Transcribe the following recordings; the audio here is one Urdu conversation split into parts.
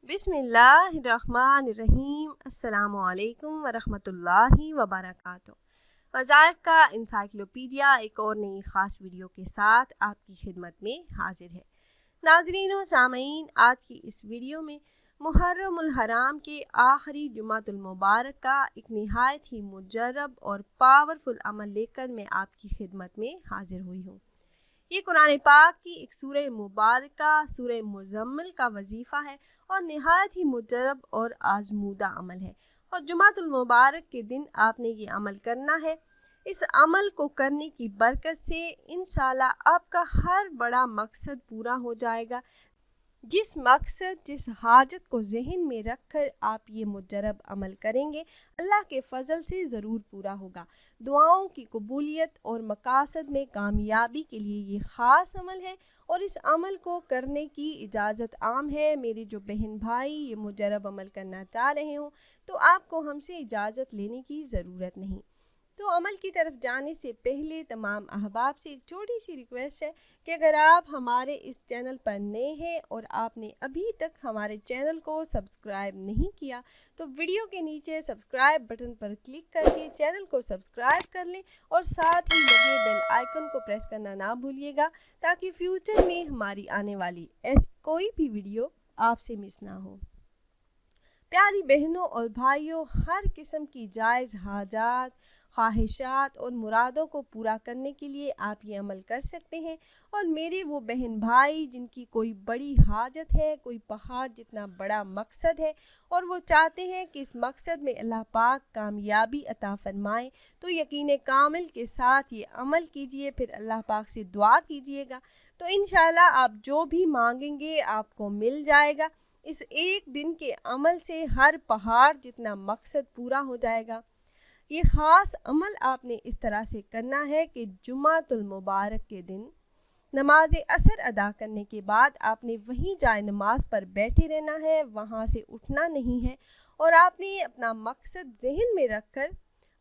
بسم اللہ الرحمن الرحیم۔ السلام علیکم ورحمۃ اللہ وبرکاتہ۔ وظائف کا انسائکلوپیڈیا ایک اور نئی خاص ویڈیو کے ساتھ آپ کی خدمت میں حاضر ہے۔ ناظرین و سامعین، آج کی اس ویڈیو میں محرم الحرام کے آخری جمعۃ المبارک کا ایک نہایت ہی مجرب اور پاورفل عمل لے کر میں آپ کی خدمت میں حاضر ہوئی ہوں۔ یہ قرآن پاک کی ایک سورہ مبارکہ سورہ مزمل کا وظیفہ ہے اور نہایت ہی مجرب اور آزمودہ عمل ہے، اور جمعۃ المبارک کے دن آپ نے یہ عمل کرنا ہے۔ اس عمل کو کرنے کی برکت سے انشاءاللہ آپ کا ہر بڑا مقصد پورا ہو جائے گا۔ جس مقصد جس حاجت کو ذہن میں رکھ کر آپ یہ مجرب عمل کریں گے، اللہ کے فضل سے ضرور پورا ہوگا۔ دعاؤں کی قبولیت اور مقاصد میں کامیابی کے لیے یہ خاص عمل ہے، اور اس عمل کو کرنے کی اجازت عام ہے۔ میرے جو بہن بھائی یہ مجرب عمل کرنا چاہ رہے ہوں تو آپ کو ہم سے اجازت لینے کی ضرورت نہیں۔ تو عمل کی طرف جانے سے پہلے تمام احباب سے ایک چھوٹی سی ریکویسٹ ہے کہ اگر آپ ہمارے اس چینل پر نئے ہیں اور آپ نے ابھی تک ہمارے چینل کو سبسکرائب نہیں کیا تو ویڈیو کے نیچے سبسکرائب بٹن پر کلک کر کے چینل کو سبسکرائب کر لیں، اور ساتھ ہی لگے بیل آئیکن کو پریس کرنا نہ بھولیے گا تاکہ فیوچر میں ہماری آنے والی کوئی بھی ویڈیو آپ سے مس نہ ہو۔ پیاری بہنوں اور بھائیوں، ہر قسم کی جائز حاجات، خواہشات اور مرادوں کو پورا کرنے کے لیے آپ یہ عمل کر سکتے ہیں، اور میرے وہ بہن بھائی جن کی کوئی بڑی حاجت ہے، کوئی پہاڑ جتنا بڑا مقصد ہے، اور وہ چاہتے ہیں کہ اس مقصد میں اللہ پاک کامیابی عطا فرمائے، تو یقین کامل کے ساتھ یہ عمل کیجئے، پھر اللہ پاک سے دعا کیجئے گا تو انشاءاللہ آپ جو بھی مانگیں گے آپ کو مل جائے گا۔ اس ایک دن کے عمل سے ہر پہاڑ جتنا مقصد پورا ہو جائے گا۔ یہ خاص عمل آپ نے اس طرح سے کرنا ہے کہ جمعۃ المبارک کے دن نماز اثر ادا کرنے کے بعد آپ نے وہیں جائے نماز پر بیٹھے رہنا ہے، وہاں سے اٹھنا نہیں ہے، اور آپ نے اپنا مقصد ذہن میں رکھ کر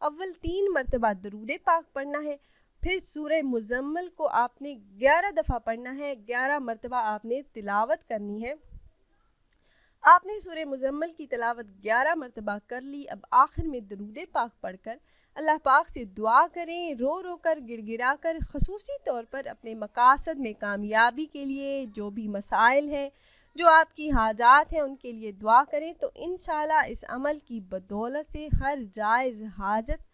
اول 3 مرتبہ درود پاک پڑھنا ہے، پھر سورہ مزمل کو آپ نے 11 دفعہ پڑھنا ہے، 11 مرتبہ آپ نے تلاوت کرنی ہے۔ آپ نے سورہ مزمل کی تلاوت 11 مرتبہ کر لی، اب آخر میں درود پاک پڑھ کر اللہ پاک سے دعا کریں، رو رو کر گڑ گڑا کر، خصوصی طور پر اپنے مقاصد میں کامیابی کے لیے جو بھی مسائل ہیں، جو آپ کی حاجات ہیں، ان کے لیے دعا کریں، تو انشاءاللہ اس عمل کی بدولت سے ہر جائز حاجت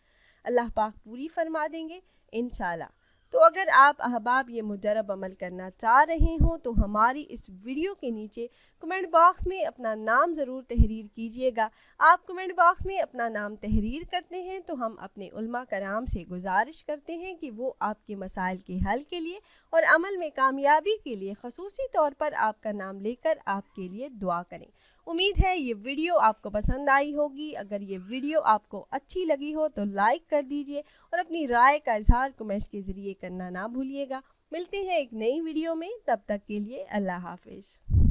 اللہ پاک پوری فرما دیں گے انشاءاللہ۔ تو اگر آپ احباب یہ مجرب عمل کرنا چاہ رہے ہوں تو ہماری اس ویڈیو کے نیچے کمنٹ باکس میں اپنا نام ضرور تحریر کیجئے گا۔ آپ کمنٹ باکس میں اپنا نام تحریر کرتے ہیں تو ہم اپنے علماء کرام سے گزارش کرتے ہیں کہ وہ آپ کے مسائل کے حل کے لیے اور عمل میں کامیابی کے لیے خصوصی طور پر آپ کا نام لے کر آپ کے لیے دعا کریں۔ امید ہے یہ ویڈیو آپ کو پسند آئی ہوگی۔ اگر یہ ویڈیو آپ کو اچھی لگی ہو تو لائک کر دیجئے، اور اپنی رائے کا اظہار کمنٹس کے ذریعے کرنا نہ بھولیے گا۔ ملتے ہیں ایک نئی ویڈیو میں، تب تک کے لیے اللہ حافظ۔